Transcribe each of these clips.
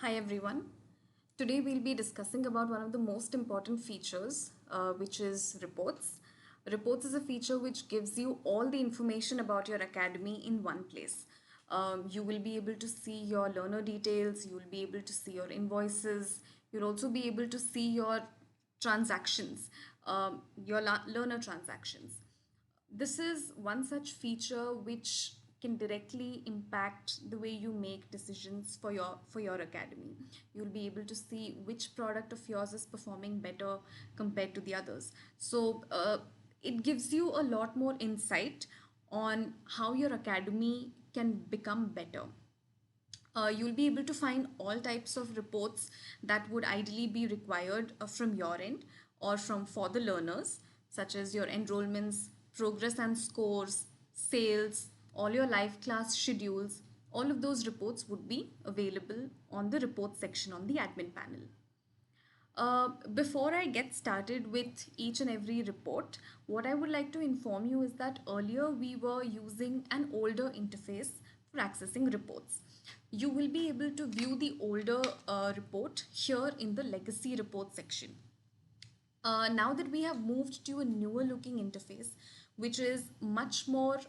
Hi everyone. Today we'll be discussing about one of the most important features, which is reports. Reports is a feature which gives you all the information about your academy in one place. You will be able to see your learner details, you will be able to see your invoices, you'll also be able to see your transactions, learner transactions. This is one such feature which can directly impact the way you make decisions for your academy. You'll be able to see which product of yours is performing better compared to the others. So it gives you a lot more insight on how your academy can become better. You'll be able to find all types of reports that would ideally be required from your end or from for the learners, such as your enrollments, progress and scores, sales, all your live class schedules. All of those reports would be available on the report section on the admin panel. Before I get started with each and every report, what I would like to inform you is that earlier we were using an older interface for accessing reports. You will be able to view the older report here in the legacy report section. Now that we have moved to a newer looking interface, which is much more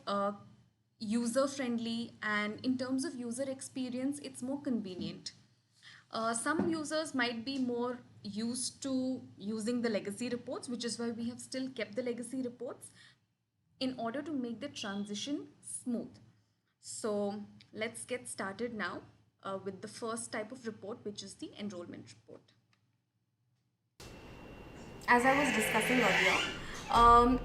user friendly, and in terms of user experience, it's more convenient. Some users might be more used to using the legacy reports, which is why we have still kept the legacy reports in order to make the transition smooth. So let's get started now with the first type of report, which is the enrollment report. As I was discussing earlier,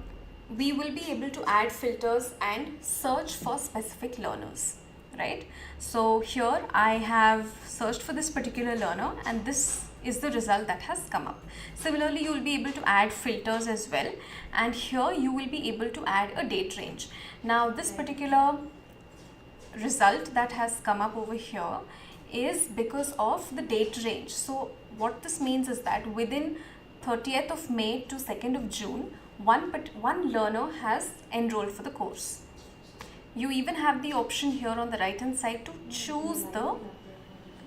we will be able to add filters and search for specific learners, right? So here I have searched for this particular learner and this is the result that has come up. Similarly, you will be able to add filters as well, and here you will be able to add a date range. Now this particular result that has come up over here is because of the date range. So what this means is that within 30th of May to 2nd of June, one learner has enrolled for the course. You even have the option here on the right hand side to choose the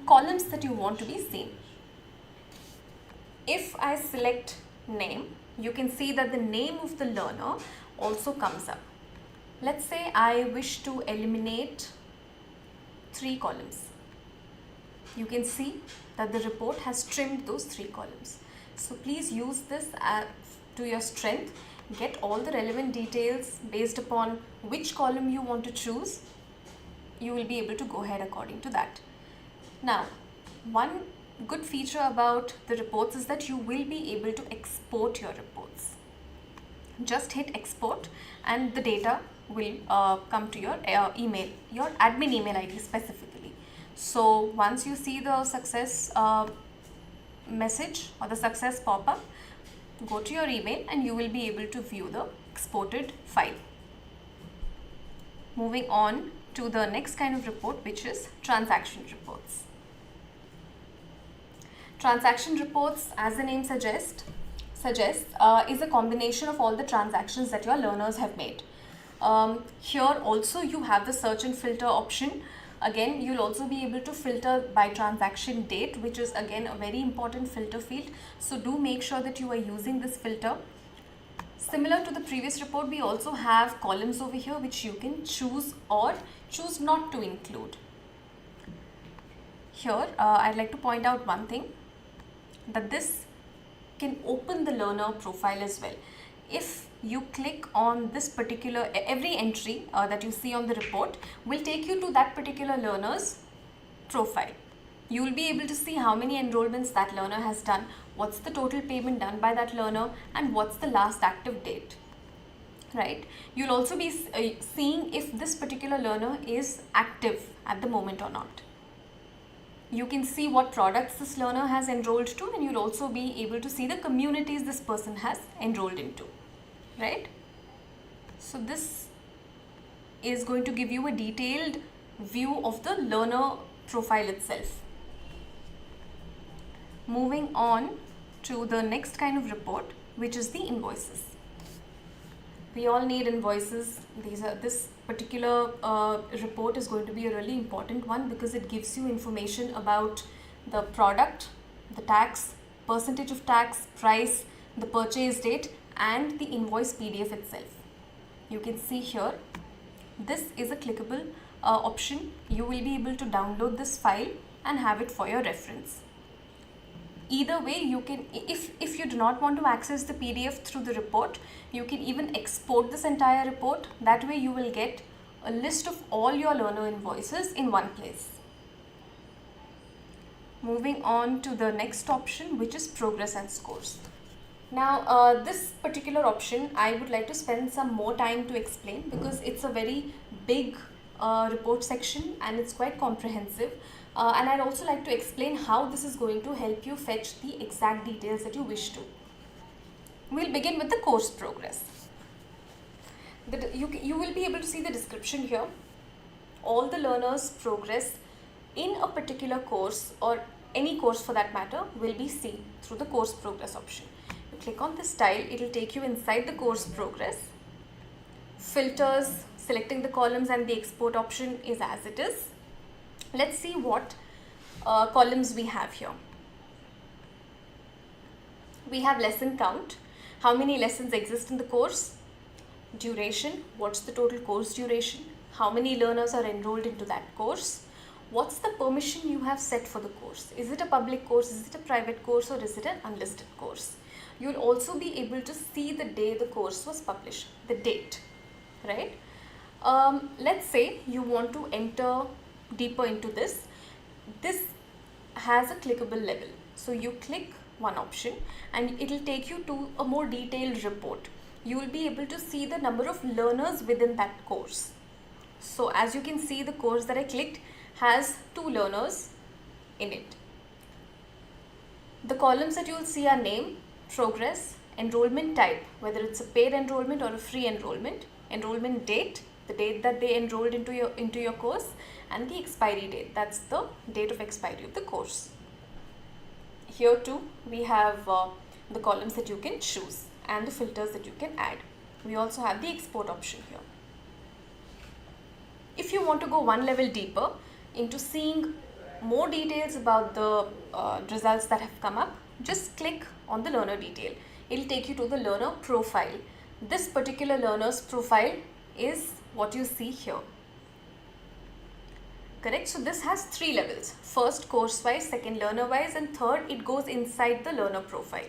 columns that you want to be seen. If I select name, you can see that the name of the learner also comes up. Let's say I wish to eliminate 3 columns. You can see that the report has trimmed those 3 columns. So please use this to your strength. Get all the relevant details based upon which column you want to choose. You will be able to go ahead according to that. Now, one good feature about the reports is that you will be able to export your reports. Just hit export and the data will come to your email, your admin email ID specifically. So once you see the success message or the success pop-up, go to your email and you will be able to view the exported file. Moving on to the next kind of report, which is transaction reports. Transaction reports, as the name suggests, is a combination of all the transactions that your learners have made. Here also you have the search and filter option. Again, you'll also be able to filter by transaction date, which is again a very important filter field. So do make sure that you are using this filter. Similar to the previous report, we also have columns over here which you can choose or choose not to include. Here, I'd like to point out one thing, that this can open the learner profile as well. If you click on this particular, every entry that you see on the report will take you to that particular learner's profile. You will be able to see how many enrollments that learner has done, what's the total payment done by that learner, and what's the last active date, right? You'll also be seeing if this particular learner is active at the moment or not. You can see what products this learner has enrolled to, and you'll also be able to see the communities this person has enrolled into, right? So this is going to give you a detailed view of the learner profile itself. Moving on to the next kind of report, which is the invoices. We all need invoices. This particular report is going to be a really important one because it gives you information about the product, the tax, percentage of tax, price, the purchase date, and the invoice PDF itself. You can see here, this is a clickable option. You will be able to download this file and have it for your reference. Either way, you can, if you do not want to access the PDF through the report, you can even export this entire report. That way you will get a list of all your learner invoices in one place. Moving on to the next option, which is progress and scores. Now this particular option I would like to spend some more time to explain, because it's a very big report section and it's quite comprehensive, and I'd also like to explain how this is going to help you fetch the exact details that you wish to. We'll begin with the course progress. You will be able to see the description here. All the learners' progress in a particular course, or any course for that matter, will be seen through the course progress option. You click on this tile, it will take you inside the course progress. Filters, selecting the columns and the export option is as it is. Let's see what columns we have here. We have lesson count, how many lessons exist in the course, duration, what's the total course duration, how many learners are enrolled into that course, what's the permission you have set for the course, is it a public course, is it a private course, or is it an unlisted course. You'll also be able to see the day the course was published, the date, right? Let's say you want to enter deeper into this. This has a clickable level. So you click one option and it will take you to a more detailed report. You will be able to see the number of learners within that course. So as you can see, the course that I clicked has 2 learners in it. The columns that you will see are name, progress, enrollment type, whether it's a paid enrollment or a free enrollment, enrollment date, the date that they enrolled into your course, and the expiry date, that's the date of expiry of the course. Here too we have the columns that you can choose and the filters that you can add. We also have the export option here. If you want to go one level deeper into seeing more details about the results that have come up, just click on the learner detail. It will take you to the learner profile. This particular learner's profile is what you see here. Correct? So this has 3 levels. First course wise, second learner wise, and third it goes inside the learner profile.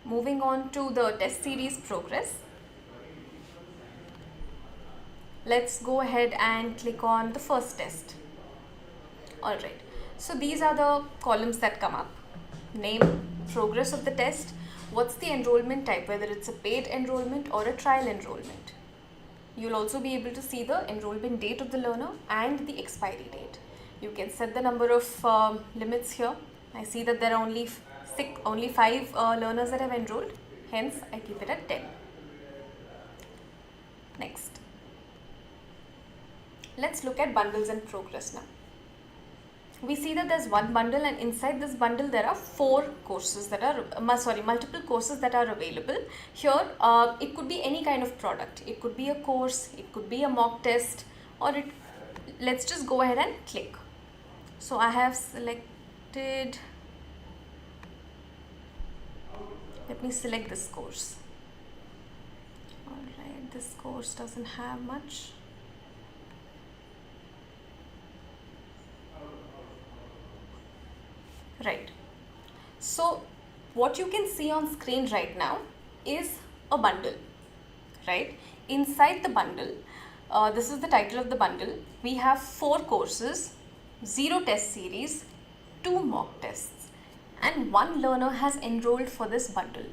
Moving on to the test series progress. Let's go ahead and click on the first test. Alright, so these are the columns that come up. Name, progress of the test, what's the enrollment type, whether it's a paid enrollment or a trial enrollment. You'll also be able to see the enrollment date of the learner and the expiry date. You can set the number of limits here. I see that there are only 5 learners that have enrolled, hence I keep it at 10. Next, let's look at bundles and progress now. We see that there's one bundle, and inside this bundle there are 4 courses that are, multiple courses that are available. Here it could be any kind of product. It could be a course, it could be a mock test, or let's just go ahead and click. So I have selected, let me select this course. Alright, this course doesn't have much. Right. So what you can see on screen right now is a bundle, right? Inside the bundle, this is the title of the bundle. We have 4 courses, 0 test series, 2 mock tests, and 1 learner has enrolled for this bundle.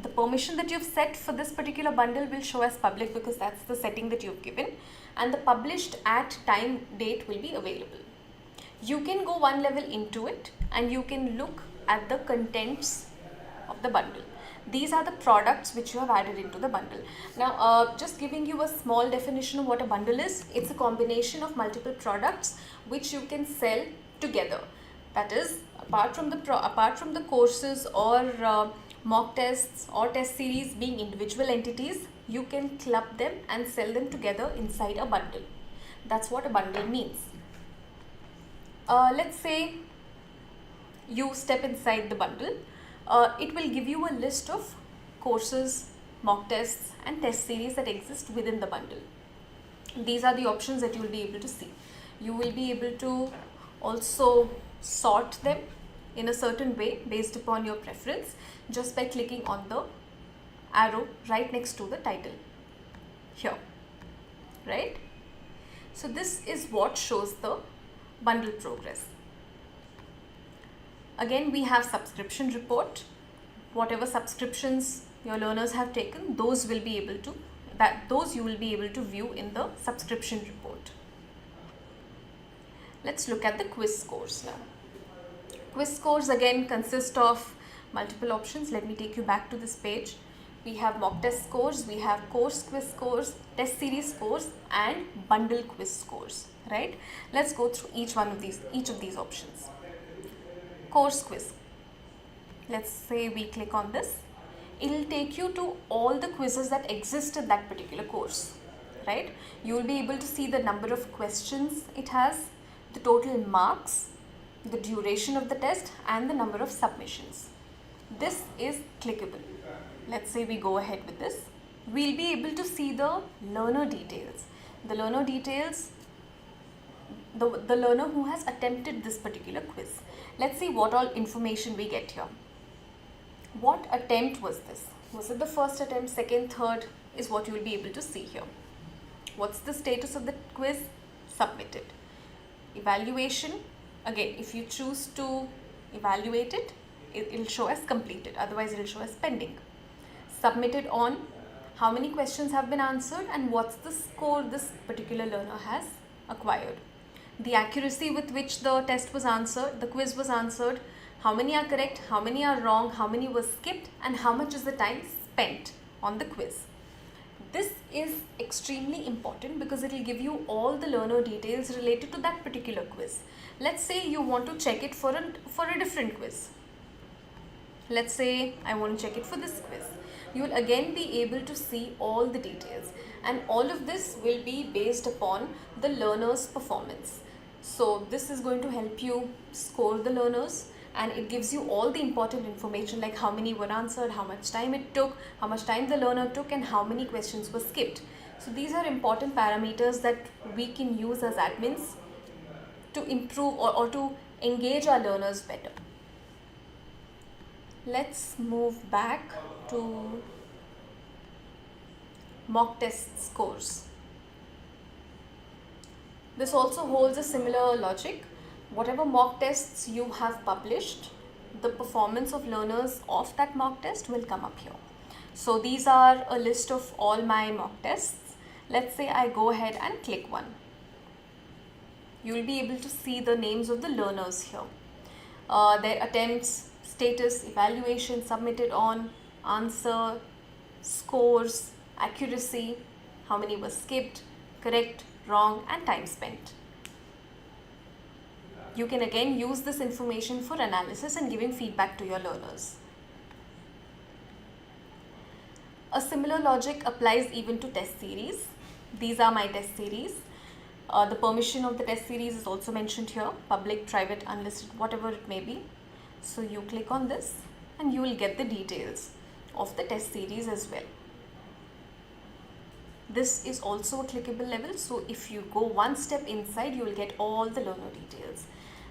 The permission that you've set for this particular bundle will show as public because that's the setting that you've given, and the published at time date will be available. You can go one level into it and you can look at the contents of the bundle. These are the products which you have added into the bundle. Now, just giving you a small definition of what a bundle is. It's a combination of multiple products which you can sell together. That is, apart from the courses or mock tests or test series being individual entities, you can club them and sell them together inside a bundle. That's what a bundle means. Let's say you step inside the bundle. It will give you a list of courses, mock tests and test series that exist within the bundle. These are the options that you will be able to see. You will be able to also sort them in a certain way based upon your preference just by clicking on the arrow right next to the title here, right? So this is what shows the bundle progress. Again, we have subscription report. Whatever subscriptions your learners have taken, those you will be able to view in the subscription report. Let's look at the quiz scores now. Quiz scores again consist of multiple options. Let me take you back to this page. We have mock test scores, we have course quiz scores, test series scores and bundle quiz scores, right? Let's go through each of these options. Course quiz. Let's say we click on this. It will take you to all the quizzes that exist in that particular course, right? You will be able to see the number of questions it has, the total marks, the duration of the test and the number of submissions. This is clickable. Let's say we go ahead with this. We'll be able to see the learner details. The learner details, the learner who has attempted this particular quiz. Let's see what all information we get here. What attempt was this? Was it the first attempt, second, third? Is what you will be able to see here. What's the status of the quiz? Submitted. Evaluation. Again, if you choose to evaluate it, it will show as completed. Otherwise, it will show as pending. Submitted on how many questions have been answered and what's the score this particular learner has acquired. The accuracy with which the test was answered, the quiz was answered, how many are correct, how many are wrong, how many were skipped and how much is the time spent on the quiz. This is extremely important because it will give you all the learner details related to that particular quiz. Let's say you want to check it for a different quiz. Let's say I want to check it for this quiz. You will again be able to see all the details and all of this will be based upon the learner's performance. So this is going to help you score the learners and it gives you all the important information like how many were answered, how much time it took, how much time the learner took and how many questions were skipped. So these are important parameters that we can use as admins to improve or to engage our learners better. Let's move back to mock test scores. This also holds a similar logic. Whatever mock tests you have published, the performance of learners of that mock test will come up here. So these are a list of all my mock tests. Let's say I go ahead and click one. You will be able to see the names of the learners here. Their attempts, status, evaluation, submitted on, answer, scores, accuracy, how many were skipped, correct, wrong and time spent. You can again use this information for analysis and giving feedback to your learners. A similar logic applies even to test series. These are my test series. The permission of the test series is also mentioned here, public, private, unlisted, whatever it may be. So you click on this and you will get the details of the test series as well. This is also a clickable level. So if you go one step inside, you will get all the learner details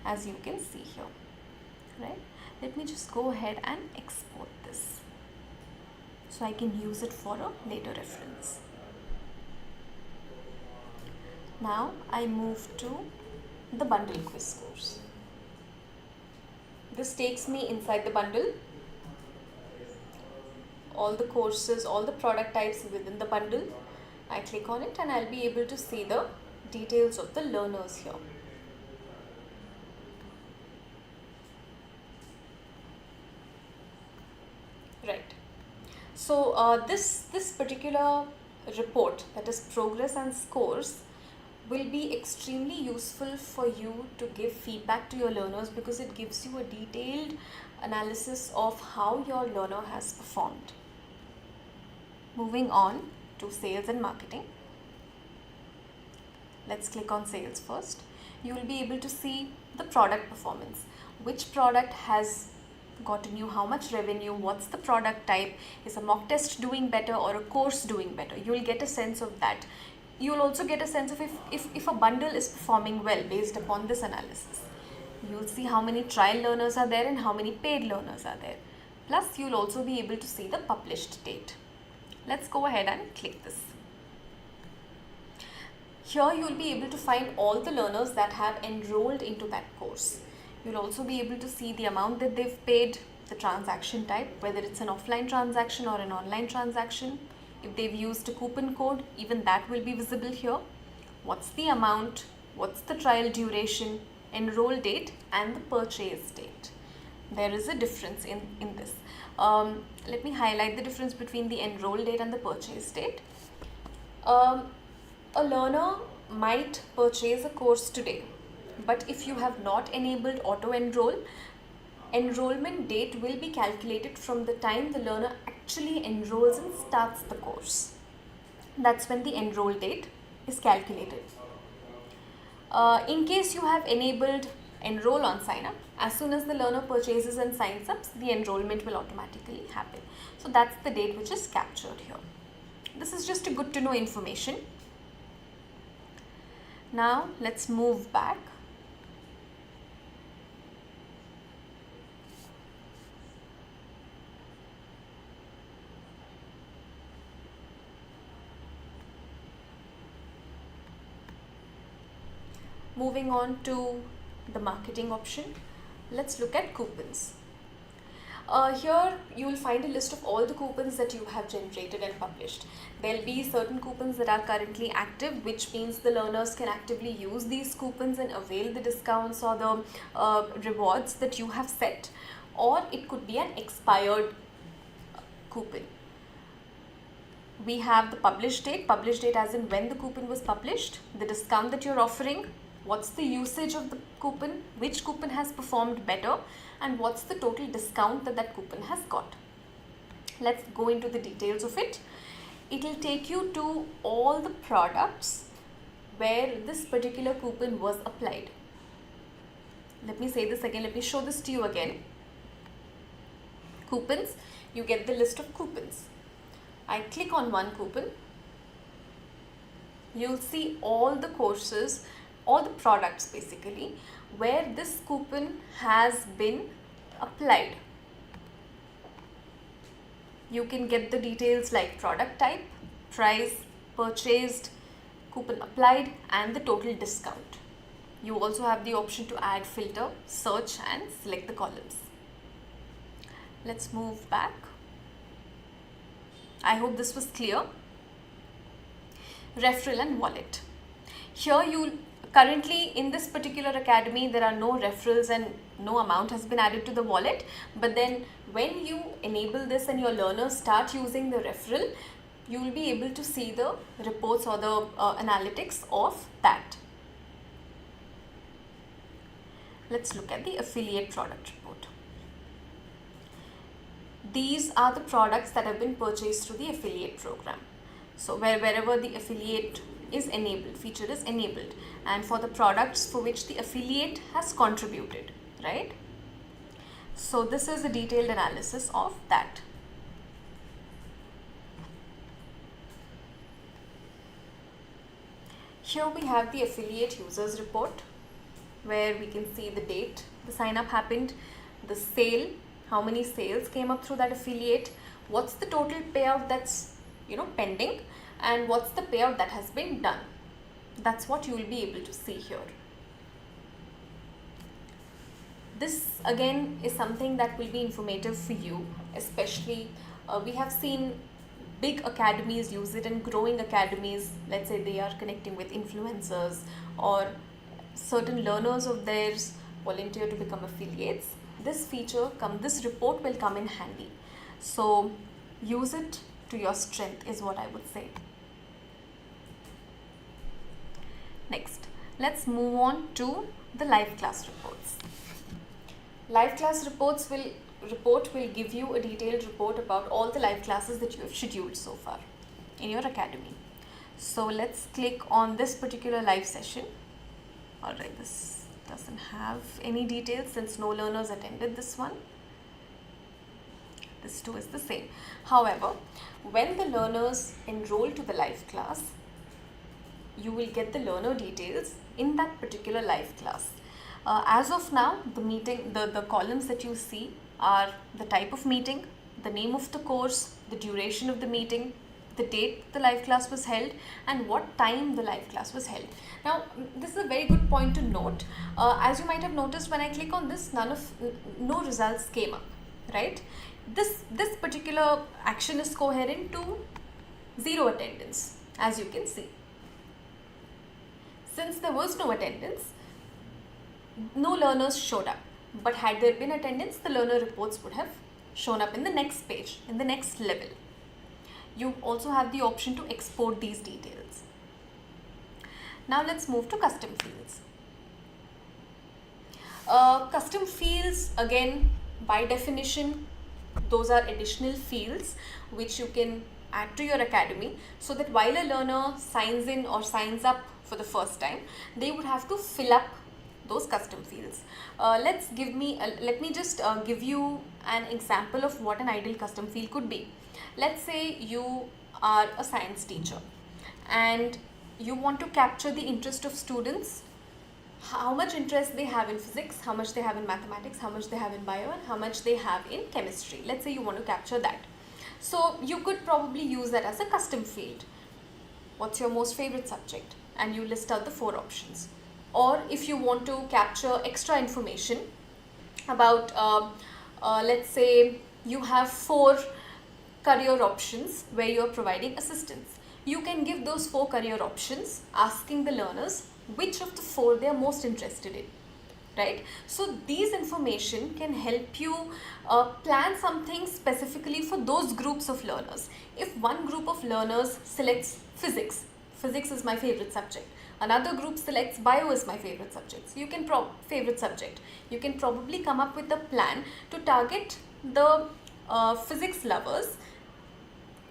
as you can see here, right? Let me just go ahead and export this so I can use it for a later reference. Now I move to the bundle quiz scores. This takes me inside the bundle. All the courses, all the product types within the bundle. I click on it and I'll be able to see the details of the learners here. Right. So this particular report, that is progress and scores, will be extremely useful for you to give feedback to your learners because it gives you a detailed analysis of how your learner has performed. Moving on to sales and marketing. Let's click on sales first. You will be able to see the product performance. Which product has gotten you how much revenue, what's the product type, is a mock test doing better or a course doing better. You will get a sense of that. You will also get a sense of if a bundle is performing well based upon this analysis. You'll see how many trial learners are there and how many paid learners are there. Plus, you'll also be able to see the published date. Let's go ahead and click this. Here you'll be able to find all the learners that have enrolled into that course. You'll also be able to see the amount that they've paid, the transaction type, whether it's an offline transaction or an online transaction. If they've used a coupon code, even that will be visible here. What's the amount, what's the trial duration, enroll date and the purchase date. There is a difference in this. Let me highlight the difference between the enroll date and the purchase date. A learner might purchase a course today, but if you have not enabled auto enroll, enrollment date will be calculated from the time the learner actually enrolls and starts the course. That's when the enroll date is calculated. In case you have enabled enroll on sign up, as soon as the learner purchases and signs up, the enrollment will automatically happen. So that's the date which is captured here. This is just a good to know information. Now let's move back. Moving on to the marketing option, let's look at coupons. Here you will find a list of all the coupons that you have generated and published. There will be certain coupons that are currently active, which means the learners can actively use these coupons and avail the discounts or the rewards that you have set, or it could be an expired coupon. We have the published date as in when the coupon was published, the discount that you're offering, what's the usage of the coupon, which coupon has performed better, and what's the total discount that that coupon has got. Let's go into the details of it. It will take you to all the products where this particular coupon was applied. Let me say this again, let me show this to you again. Coupons, you get the list of coupons. I click on one coupon, you'll see all the courses, all the products basically, where this coupon has been applied. You can get the details like product type, price, purchased, coupon applied and the total discount. You also have the option to add filter, search and select the columns. Let's move back. I hope this was clear. Referral and wallet. Here you currently in this particular academy there are no referrals and no amount has been added to the wallet, but then when you enable this and your learners start using the referral, you will be able to see the reports or the analytics of that. Let's look at the affiliate product report. These are the products that have been purchased through the affiliate program. So wherever the affiliate is enabled, feature is enabled, and for the products for which the affiliate has contributed, right? So this is a detailed analysis of that. Here we have the affiliate users report, where we can see the date the sign up happened, the sale, how many sales came up through that affiliate, what's the total payout that's pending, and what's the payout that has been done. That's what you will be able to see here. This again is something that will be informative for you, especially we have seen big academies use it and growing academies, let's say they are connecting with influencers or certain learners of theirs volunteer to become affiliates. This this report will come in handy. So use it to your strength is what I would say. Next, let's move on to the live class reports. Live class report will give you a detailed report about all the live classes that you have scheduled so far in your academy. So let's click on this particular live session. Alright, this doesn't have any details since no learners attended this one. This too is the same. However, when the learners enroll to the live class, you will get the learner details in that particular live class. As of now, the columns that you see are the type of meeting, the name of the course, the duration of the meeting, the date the live class was held, and what time the live class was held. Now, this is a very good point to note. As you might have noticed, when I click on this, no results came up, right? This particular action is coherent to 0 attendance, as you can see. Since there was no attendance, no learners showed up. But had there been attendance, the learner reports would have shown up in the next page, in the next level. You also have the option to export these details. Now let's move to custom fields. Custom fields, again, by definition, those are additional fields which you can add to your academy, so that while a learner signs in or signs up for the first time, they would have to fill up those custom fields. Let me just give you an example of what an ideal custom field could be. Let's say you are a science teacher and you want to capture the interest of students, how much interest they have in physics, how much they have in mathematics, how much they have in bio, and how much they have in chemistry. Let's say you want to capture that. So you could probably use that as a custom field. What's your most favorite subject? And you list out the 4 options. Or if you want to capture extra information about, let's say you have 4 career options where you are providing assistance. You can give those 4 career options, asking the learners which of the 4 they are most interested in, right? So these information can help you plan something specifically for those groups of learners. If one group of learners selects physics is my favorite subject, another group selects bio is my favorite subject, so you can you can probably come up with a plan to target the physics lovers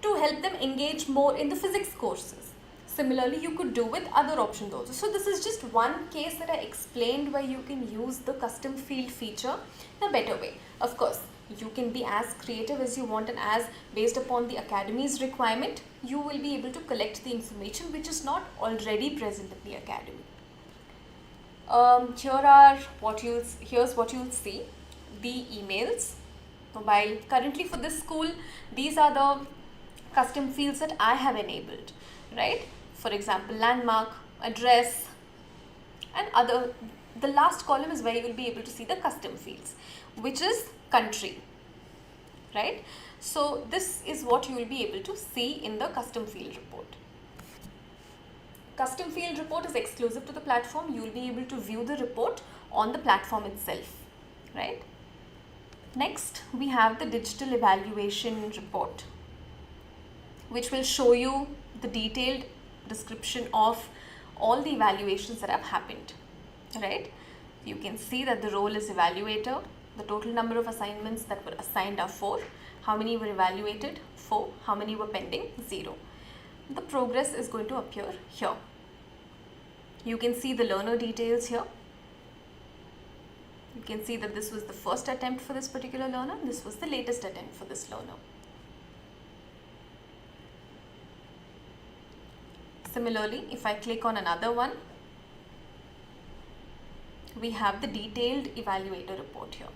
to help them engage more in the physics courses. Similarly, you could do with other options also. So this is just one case that I explained where you can use the custom field feature in a better way. Of course, you can be as creative as you want, and as based upon the academy's requirement, you will be able to collect the information which is not already present in the academy. Here's what you'll see, the emails. While currently for this school, these are the custom fields that I have enabled, right? For example, landmark, address, and other. The last column is where you will be able to see the custom fields, which is country, right? So this is what you will be able to see in the custom field report. Custom field report is exclusive to the platform. You will be able to view the report on the platform itself, right? Next, we have the digital evaluation report, which will show you the detailed description of all the evaluations that have happened, right? You can see that the role is evaluator, the total number of assignments that were assigned are 4, how many were evaluated, 4, how many were pending, 0. The progress is going to appear here. You can see the learner details here. You can see that this was the first attempt for this particular learner, this was the latest attempt for this learner. Similarly, if I click on another one, we have the detailed evaluator report here.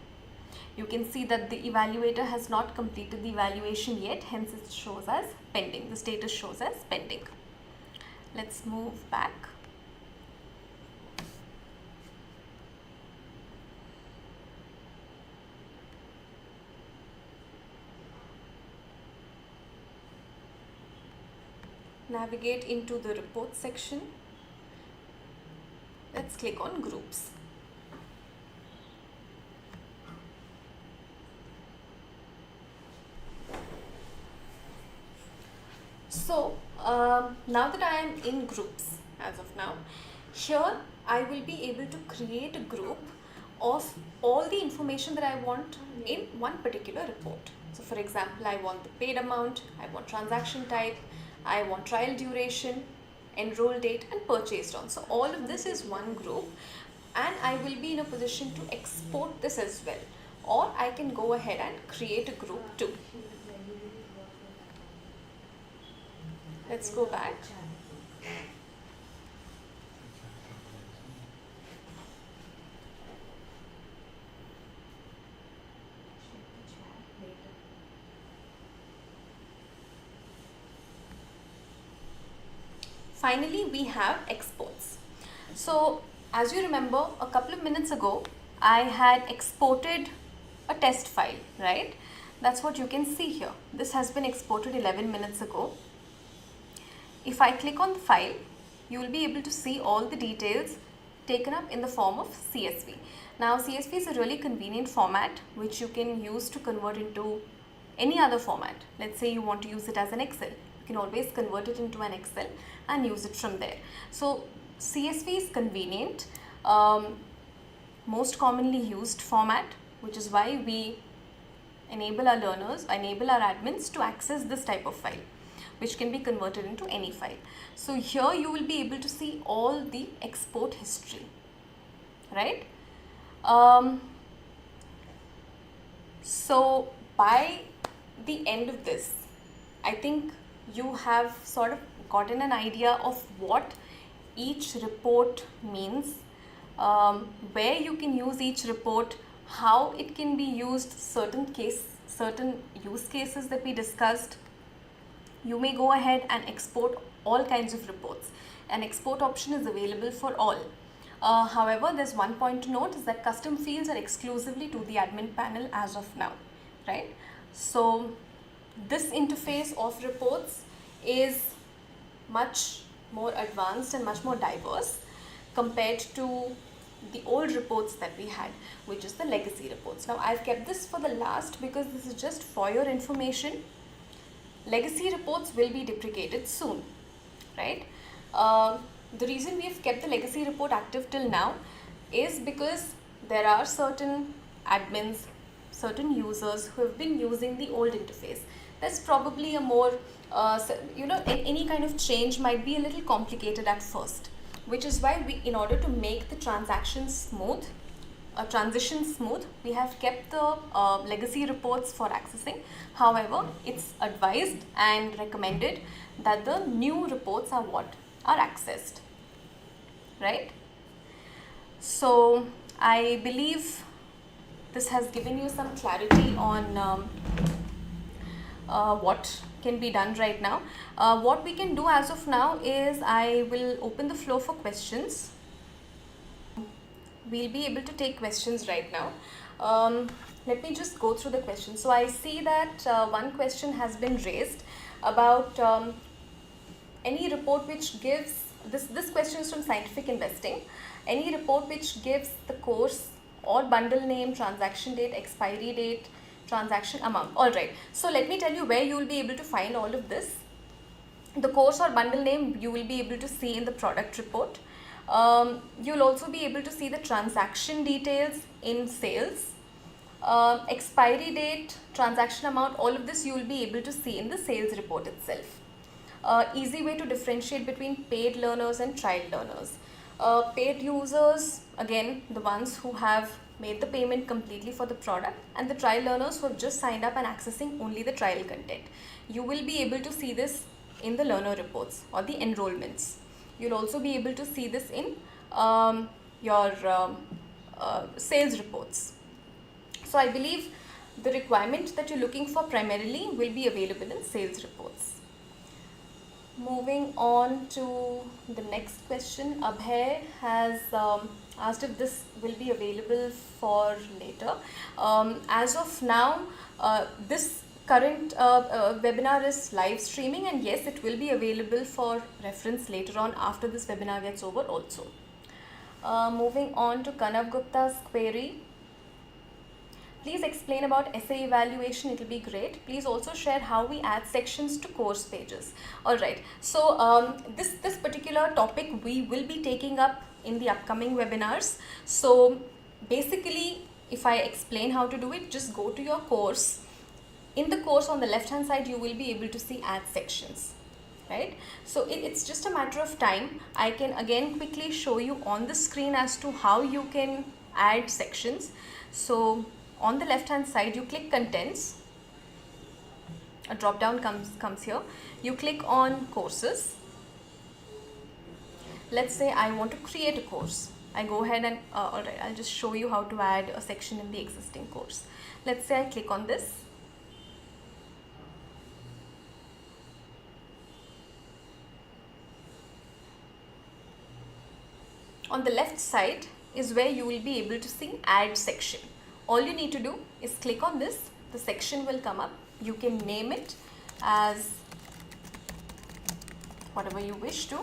You can see that the evaluator has not completed the evaluation yet, hence it shows as pending. The status shows as pending. Let's move back. Navigate into the report section. Let's click on groups. So now that I am in groups as of now, here I will be able to create a group of all the information that I want in one particular report. So for example, I want the paid amount, I want transaction type, I want trial duration, enroll date and purchased on. So all of this is one group, and I will be in a position to export this as well, or I can go ahead and create a group too. Let's go back. Finally, we have exports. So as you remember, a couple of minutes ago, I had exported a test file, right? That's what you can see here. This has been exported 11 minutes ago. If I click on the file, you will be able to see all the details taken up in the form of CSV. Now, CSV is a really convenient format which you can use to convert into any other format. Let's say you want to use it as an Excel. You can always convert it into an Excel and use it from there. So CSV is convenient, most commonly used format, which is why we enable our learners, enable our admins to access this type of file, which can be converted into any file. So here you will be able to see all the export history, right? So by the end of this, I think you have sort of gotten an idea of what each report means, where you can use each report, how it can be used, certain use cases that we discussed. You may go ahead and export all kinds of reports. An export option is available for all. However, there's one point to note, is that custom fields are exclusively to the admin panel as of now, right? So this interface of reports is much more advanced and much more diverse compared to the old reports that we had, which is the legacy reports. Now I've kept this for the last because this is just for your information. Legacy reports will be deprecated soon, right? The reason we have kept the legacy report active till now is because there are certain admins, certain users who have been using the old interface. There's probably a more, any kind of change might be a little complicated at first, which is why we, in order to make the transition smooth, we have kept the legacy reports for accessing. However, it's advised and recommended that the new reports are what are accessed, right? So I believe this has given you some clarity on what can be done right now. What we can do as of now is I will open the floor for questions. We'll be able to take questions right now. Let me just go through the questions. So I see that one question has been raised about any report which gives, this question is from Scientific Investing, any report which gives the course or bundle name, transaction date, expiry date, transaction amount. Alright, so let me tell you where you will be able to find all of this. The course or bundle name you will be able to see in the product report. You'll also be able to see the transaction details in sales, expiry date, transaction amount, all of this you will be able to see in the sales report itself. Easy way to differentiate between paid learners and trial learners. Paid users, again, the ones who have made the payment completely for the product, and the trial learners who have just signed up and accessing only the trial content. You will be able to see this in the learner reports or the enrollments. You'll also be able to see this in your sales reports. So I believe the requirement that you're looking for primarily will be available in sales reports. Moving on to the next question, Abhay has asked if this will be available for later. As of now, this current webinar is live streaming, and yes, it will be available for reference later on after this webinar gets over also. Moving on to Kanav Gupta's query. Please explain about essay evaluation, it will be great. Please also share how we add sections to course pages. Alright, so this particular topic we will be taking up in the upcoming webinars. So basically, if I explain how to do it, just go to your course. In the course on the left hand side, you will be able to see add sections. right? So it's just a matter of time. I can again quickly show you on the screen as to how you can add sections. So on the left hand side, you click contents, a drop down comes here. You click on courses. Let's say I want to create a course. I go ahead and alright, I'll just show you how to add a section in the existing course. Let's say I click on this. On the left side is where you will be able to see add section. All you need to do is click on this. The section will come up. You can name it as whatever you wish to,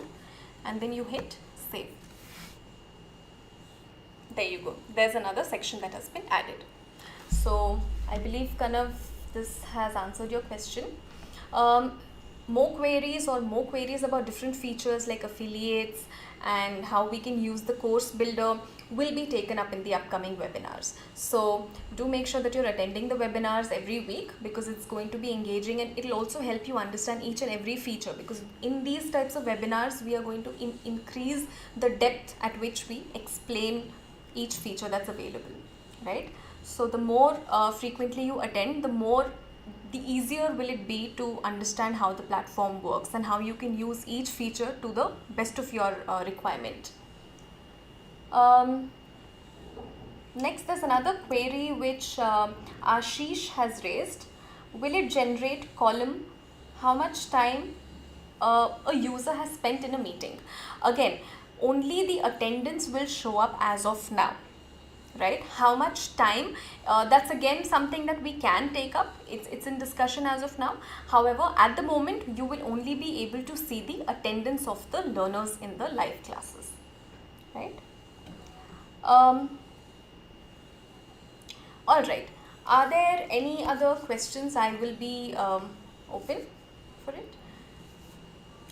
and then you hit save. There you go. There's another section that has been added. So I believe, Kanav, this has answered your question. More queries about different features like affiliates and how we can use the course builder will be taken up in the upcoming webinars. So do make sure that you're attending the webinars every week, because it's going to be engaging and it'll also help you understand each and every feature, because in these types of webinars we are going to increase the depth at which we explain each feature that's available, right? So the more frequently you attend, the easier will it be to understand how the platform works and how you can use each feature to the best of your requirement. Next, there's another query which Ashish has raised. Will it generate column how much time a user has spent in a meeting? Again, only the attendance will show up as of now, right? How much time, that's again something that we can take up. It's in discussion as of now. However, at the moment you will only be able to see the attendance of the learners in the live classes, right? All right, are there any other questions? I will be open for it.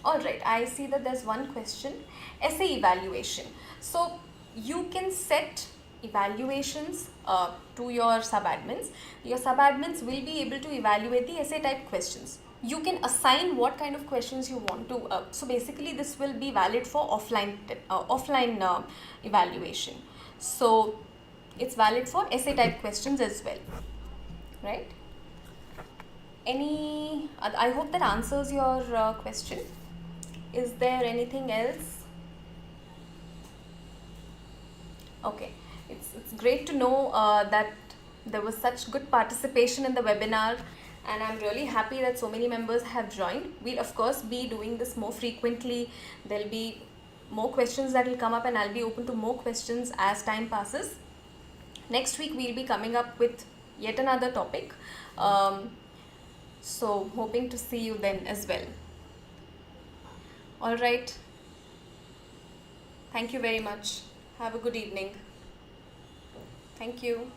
All right, I see that there's one question. Essay evaluation. So you can set evaluations to your subadmins. Your subadmins will be able to evaluate the essay type questions. You can assign what kind of questions you want to. So basically this will be valid for offline evaluation. So it's valid for essay type questions as well, right? I hope that answers your question. Is there anything else? Okay, it's great to know that there was such good participation in the webinar, and I'm really happy that so many members have joined. We'll of course be doing this more frequently. There'll be more questions that will come up, and I'll be open to more questions as time passes. Next week we'll be coming up with yet another topic. So hoping to see you then as well. All right. Thank you very much. Have a good evening. Thank you.